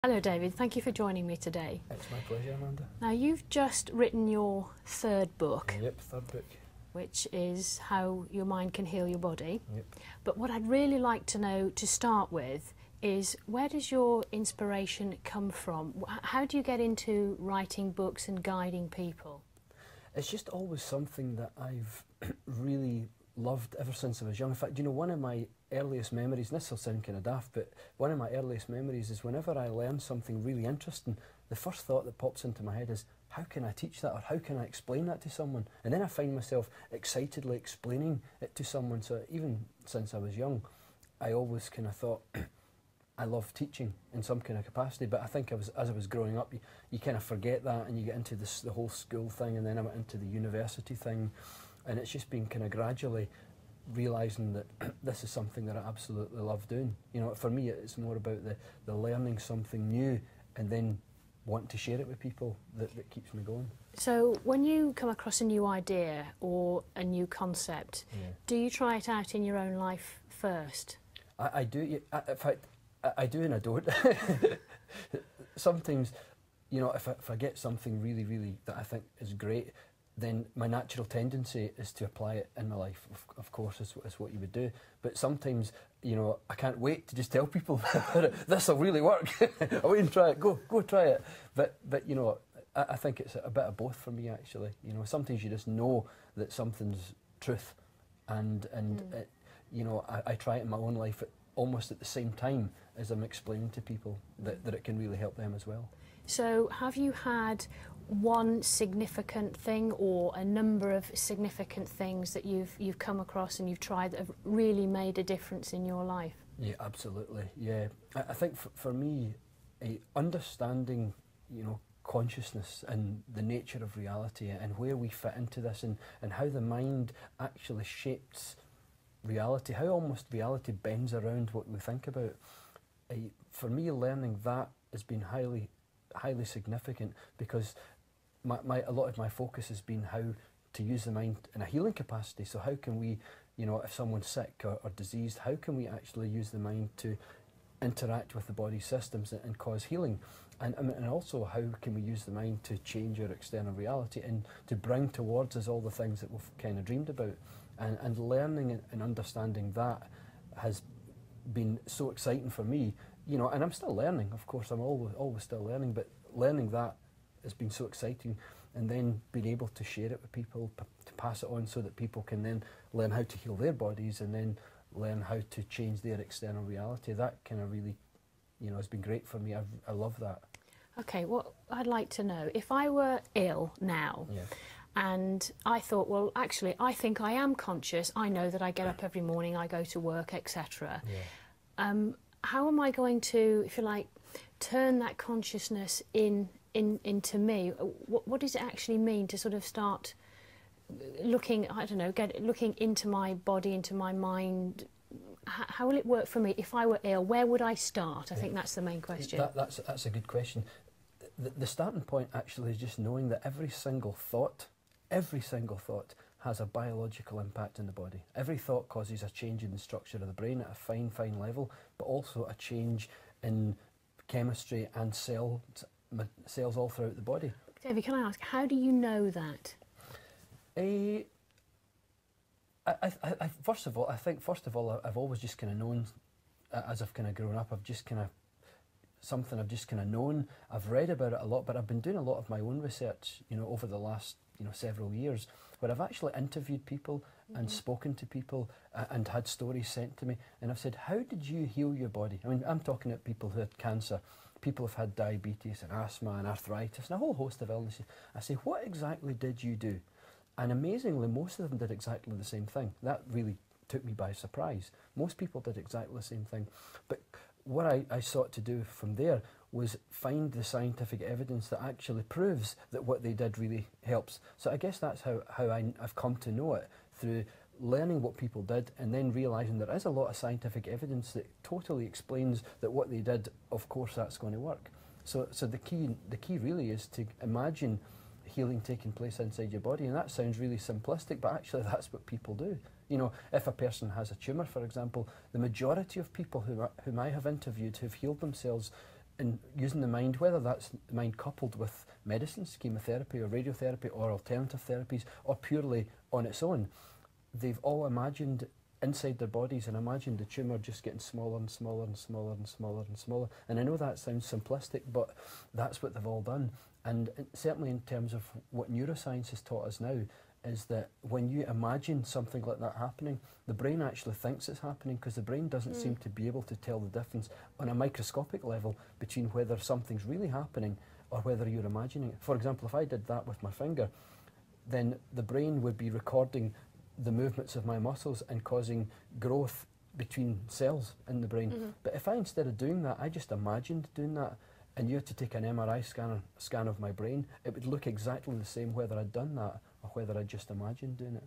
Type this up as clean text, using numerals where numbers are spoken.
Hello David, thank you for joining me today. It's my pleasure, Amanda. Now you've just written your third book, Yep, third book. which is How Your Mind Can Heal Your Body. Yep. But what I'd really like to know to start with is, where does your inspiration come from? How do you get into writing books and guiding people? It's just always something that I've really loved ever since I was young. In fact, you know, one of my earliest memories, and this will sound kind of daft, but one of my earliest memories is whenever I learn something really interesting, the first thought that pops into my head is, how can I teach that, or how can I explain that to someone? And then I find myself excitedly explaining it to someone. So even since I was young, I always kind of thought, I love teaching in some kind of capacity, but I think as I was growing up, you kind of forget that, and you get into the whole school thing, and then I went into the university thing, and it's just been kind of gradually realising that this is something that I absolutely love doing. You know, for me, it's more about the learning something new and then wanting to share it with people that keeps me going. So when you come across a new idea or a new concept, do you try it out in your own life first? I do. In fact, I do and I don't. Sometimes, you know, if I get something really, really that I think is great, then my natural tendency is to apply it in my life, of course, is what you would do. But sometimes, you know, I can't wait to just tell people, this will really work. I wait and try it, go try it. But you know, I think it's a bit of both for me, actually. You know, sometimes you just know that something's truth, and it, you know, I try it in my own life almost at the same time as I'm explaining to people that it can really help them as well. So have you had one significant thing or a number of significant things that you've come across and you've tried that have really made a difference in your life? Yeah, absolutely. Yeah, I think for me, understanding, you know, consciousness and the nature of reality and where we fit into this, and how the mind actually shapes reality, how almost reality bends around what we think about. For me, learning that has been highly significant, because a lot of my focus has been how to use the mind in a healing capacity. So how can we, you know, if someone's sick or diseased, how can we actually use the mind to interact with the body systems and cause healing? And also, how can we use the mind to change our external reality and to bring towards us all the things that we've kind of dreamed about? And learning and understanding that has been so exciting for me, you know, and I'm still learning, of course, I'm always still learning, but learning that has been so exciting, and then being able to share it with people, to pass it on so that people can then learn how to heal their bodies and then learn how to change their external reality. That kind of really, you know, has been great for me. I love that. Okay, well, I'd like to know, if I were ill now, and I thought, well, actually, I think I am conscious, I know that I get up every morning, I go to work, etc. How am I going to, if you like, turn that consciousness into me? What does it actually mean to sort of start looking, I don't know, looking into my body, into my mind? How will it work for me if I were ill? Where would I start? I think that's the main question. That's a good question. The starting point actually is just knowing that every single thought has a biological impact in the body. Every thought causes a change in the structure of the brain at a fine level, but also a change in chemistry and cells all throughout the body. David, can I ask, how do you know that? First of all, I've always just kind of known, as I've kind of grown up, I've just kind of known. I've read about it a lot, but I've been doing a lot of my own research, you know, over the last, you know, several years, where I've actually interviewed people and spoken to people and had stories sent to me, and I've said, how did you heal your body? I mean, I'm talking about people who had cancer, people who've had diabetes and asthma and arthritis and a whole host of illnesses. I say, what exactly did you do? And amazingly, most of them did exactly the same thing. That really took me by surprise. Most people did exactly the same thing. But what I sought to do from there was find the scientific evidence that actually proves that what they did really helps. So I guess that's how I've come to know it, through learning what people did and then realising there is a lot of scientific evidence that totally explains that what they did, of course, that's going to work. So the key really is to imagine healing taking place inside your body, and that sounds really simplistic, but actually that's what people do. You know, if a person has a tumour, for example, the majority of people whom I have interviewed who've healed themselves and using the mind, whether that's the mind coupled with medicines, chemotherapy or radiotherapy or alternative therapies, or purely on its own, they've all imagined inside their bodies and imagined the tumour just getting smaller and smaller and smaller and smaller and smaller. And I know that sounds simplistic, but that's what they've all done. And certainly in terms of what neuroscience has taught us now, is that when you imagine something like that happening, the brain actually thinks it's happening, because the brain doesn't seem to be able to tell the difference on a microscopic level between whether something's really happening or whether you're imagining it. For example, if I did that with my finger, then the brain would be recording the movements of my muscles and causing growth between cells in the brain. But if I, instead of doing that, I just imagined doing that, and you had to take an MRI scan of my brain, it would look exactly the same whether I'd done that or whether I just imagined doing it.